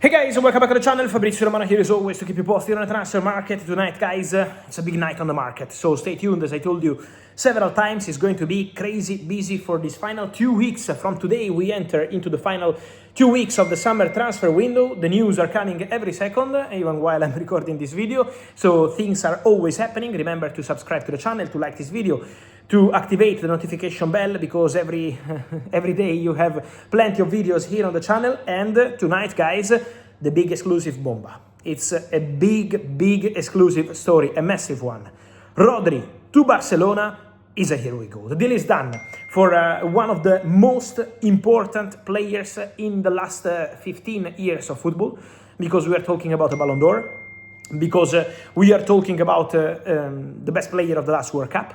Hey guys, welcome back to the channel. Fabrizio Romano here as always to keep you posted on the transfer market. Tonight, guys, it's a big night on the market, so stay tuned. As I told you several times, it's going to be crazy busy for these final 2 weeks. From today, we enter into the final 2 weeks of the summer transfer window. The news are coming every second, even while I'm recording this video, so things are always happening. Remember to subscribe to the channel, to like this video, to activate the notification bell, because every day you have plenty of videos here on the channel. And tonight, guys, the big exclusive Bomba. It's a big exclusive story, a massive one. Rodri to Barcelona is a here we go. The deal is done for one of the most important players in the last 15 years of football, because we are talking about a Ballon d'Or, because we are talking about the best player of the last World Cup,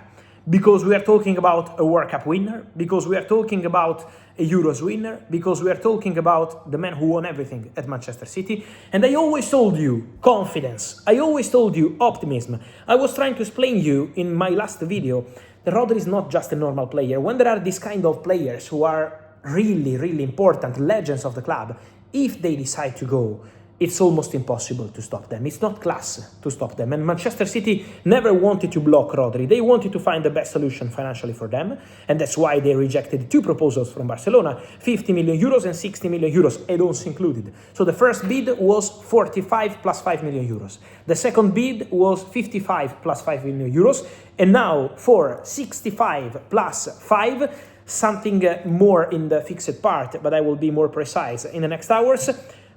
because we are talking about a World Cup winner, because we are talking about a Euros winner, because we are talking about the man who won everything at Manchester City. And I always told you confidence, I always told you optimism. I was trying to explain you in my last video that Rodri is not just a normal player. When there are these kind of players who are really important, legends of the club, if they decide to go, it's almost impossible to stop them. It's not class to stop them. And Manchester City never wanted to block Rodri. They wanted to find the best solution financially for them. And that's why they rejected 2 proposals from Barcelona, 50 million euros and 60 million euros, add-ons included. So the first bid was 45 plus 5 million euros. The second bid was 55 plus 5 million euros. And now for 65 plus 5, something more in the fixed part, but I will be more precise in the next hours.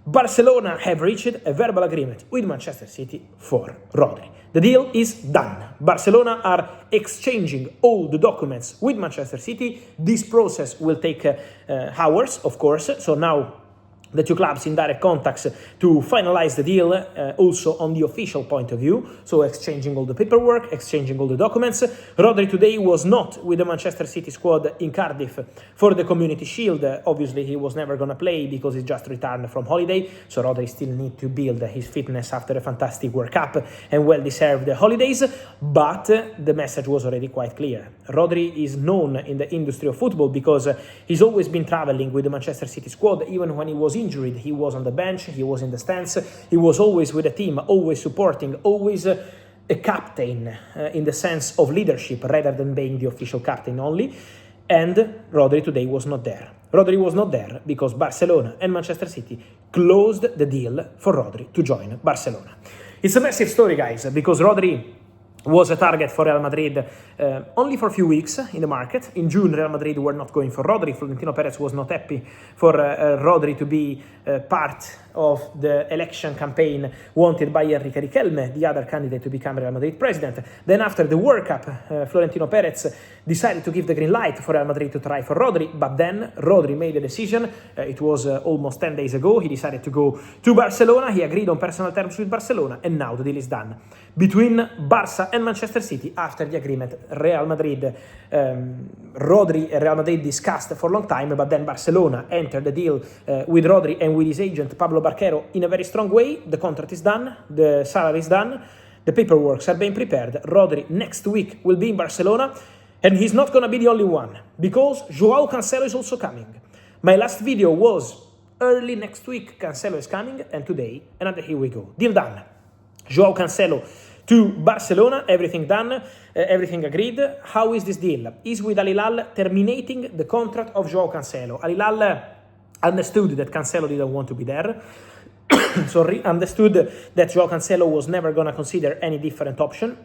Barcelona have reached a verbal agreement with Manchester City for Rodri. The deal is done. Barcelona are exchanging all the documents with Manchester City. This process will take hours, of course. So now the 2 clubs in direct contacts to finalize the deal, also on the official point of view, so exchanging all the paperwork, exchanging all the documents. Rodri today was not with the Manchester City squad in Cardiff for the Community Shield. Obviously, he was never going to play because he just returned from holiday, so Rodri still needs to build his fitness after a fantastic World Cup and well-deserved holidays, but the message was already quite clear. Rodri is known in the industry of football because he's always been traveling with the Manchester City squad. Even when he was injured, he was on the bench, he was in the stands, he was always with the team, always supporting, always a captain in the sense of leadership rather than being the official captain only. And Rodri today was not there. Rodri was not there because Barcelona and Manchester City closed the deal for Rodri to join Barcelona. It's a massive story, guys, because Rodri was a target for Real Madrid only for a few weeks in the market. In June, Real Madrid were not going for Rodri. Florentino Perez was not happy for Rodri to be part of the election campaign wanted by Enrique Riquelme, the other candidate to become Real Madrid president. Then after the World Cup, Florentino Perez decided to give the green light for Real Madrid to try for Rodri, but then Rodri made a decision. It was almost 10 days ago. He decided to go to Barcelona. He agreed on personal terms with Barcelona, and now the deal is done between Barca and Manchester City. After the agreement, Real Madrid, Rodri and Real Madrid discussed for a long time, but then Barcelona entered the deal with Rodri and with his agent Pablo Barquero in a very strong way. The contract is done, the salary is done, the paperwork are being prepared. Rodri next week will be in Barcelona, and he's not going to be the only one, because Joao Cancelo is also coming. My last video was early next week, Cancelo is coming, and today, another here we go. Deal done. Joao Cancelo to Barcelona, everything done, everything agreed. How is this deal? Is with Al Hilal terminating the contract of Joao Cancelo. Al Hilal understood that Cancelo didn't want to be there, so understood that Joao Cancelo was never going to consider any different option.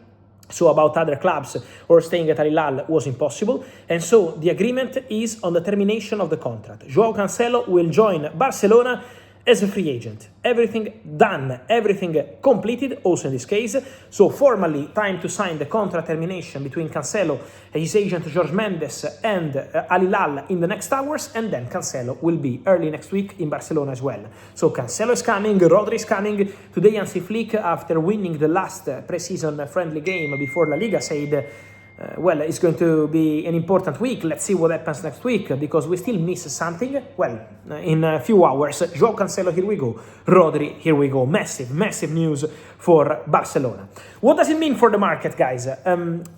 So about other clubs or staying at Al Hilal was impossible. And so the agreement is on the termination of the contract. Joao Cancelo will join Barcelona as a free agent. Everything done, everything completed, also in this case. So formally, time to sign the contract termination between Cancelo, his agent Jorge Mendes, and Al Hilal in the next hours, and then Cancelo will be early next week in Barcelona as well. So Cancelo is coming, Rodri is coming. Today Hansi Flick, after winning the last pre-season friendly game before La Liga, said well, it's going to be an important week. Let's see what happens next week, because we still miss something. Well, in a few hours, Joao Cancelo, here we go. Rodri, here we go. Massive, massive news for Barcelona. What does it mean for the market, guys?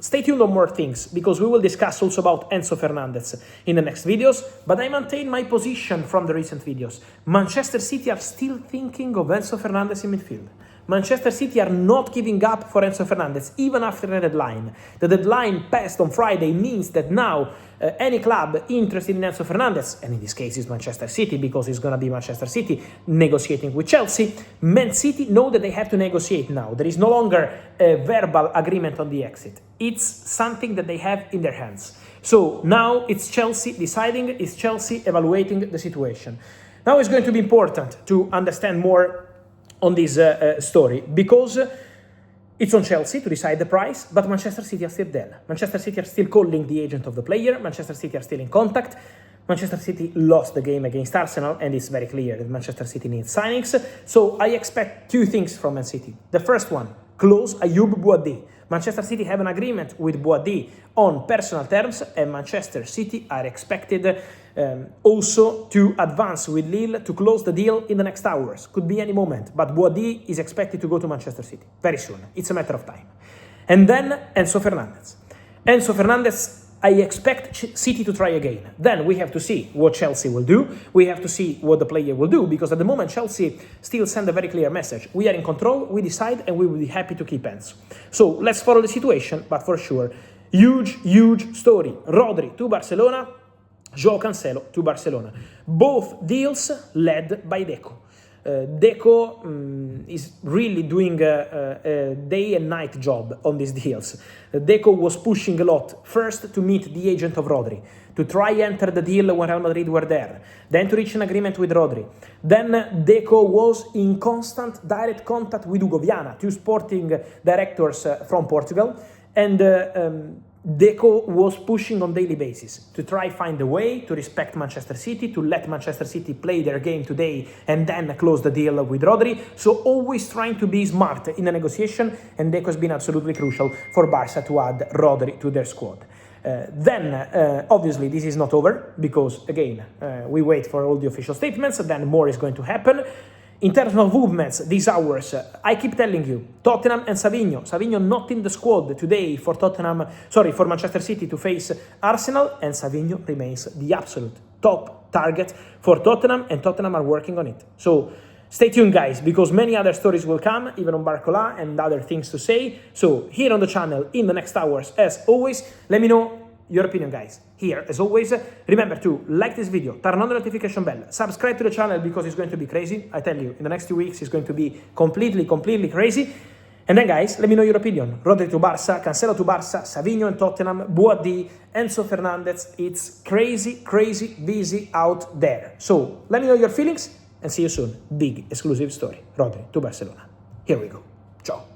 Stay tuned on more things, because we will discuss also about Enzo Fernandez in the next videos, but I maintain my position from the recent videos. Manchester City are still thinking of Enzo Fernandez in midfield. Manchester City are not giving up for Enzo Fernandez, even after the deadline. The deadline passed on Friday means that now any club interested in Enzo Fernandez, and in this case it's Manchester City, because it's going to be Manchester City negotiating with Chelsea, Man City know that they have to negotiate now. There is no longer a verbal agreement on the exit. It's something that they have in their hands. So now it's Chelsea deciding, it's Chelsea evaluating the situation. Now it's going to be important to understand more on this story, because it's on Chelsea to decide the price, but Manchester City are still there. Manchester City are still calling the agent of the player. Manchester City are still in contact. Manchester City lost the game against Arsenal, and it's very clear that Manchester City needs signings. So I expect two things from Man City. The first one, close Ayoub Bouaddi. Manchester City have an agreement with Bouaddi on personal terms, and Manchester City are expected also to advance with Lille to close the deal in the next hours. Could be any moment, but Bouaddi is expected to go to Manchester City very soon. It's a matter of time. And then Enzo Fernandez. Enzo Fernandez, I expect City to try again. Then we have to see what Chelsea will do. We have to see what the player will do, because at the moment Chelsea still send a very clear message. We are in control, we decide, and we will be happy to keep Enzo. So let's follow the situation, but for sure, huge, huge story. Rodri to Barcelona, Joao Cancelo to Barcelona. Both deals led by Deco. Deco is really doing a day and night job on these deals. Deco was pushing a lot, first to meet the agent of Rodri, to try enter the deal when Real Madrid were there, then to reach an agreement with Rodri. Then Deco was in constant direct contact with Hugo Viana, two sporting directors from Portugal, and Deco was pushing on daily basis to try find a way to respect Manchester City, to let Manchester City play their game today and then close the deal with Rodri. So always trying to be smart in the negotiation, and Deco has been absolutely crucial for Barca to add Rodri to their squad. Then obviously this is not over, because again we wait for all the official statements, then more is going to happen. In terms of movements, these hours, I keep telling you, Tottenham and Savinho not in the squad today for for Manchester City to face Arsenal, and Savinho remains the absolute top target for Tottenham, and Tottenham are working on it. So stay tuned, guys, because many other stories will come, even on Barcola and other things to say. So here on the channel in the next hours, as always, let me know your opinion, guys. Here, as always, remember to like this video, turn on the notification bell, subscribe to the channel, because it's going to be crazy. I tell you, in the next 2 weeks, it's going to be completely crazy. And then, guys, let me know your opinion. Rodri to Barca, Cancelo to Barca, Savinho and Tottenham, Bouaddi, Enzo Fernandez. It's crazy busy out there. So let me know your feelings, and see you soon. Big exclusive story. Rodri to Barcelona. Here we go. Ciao.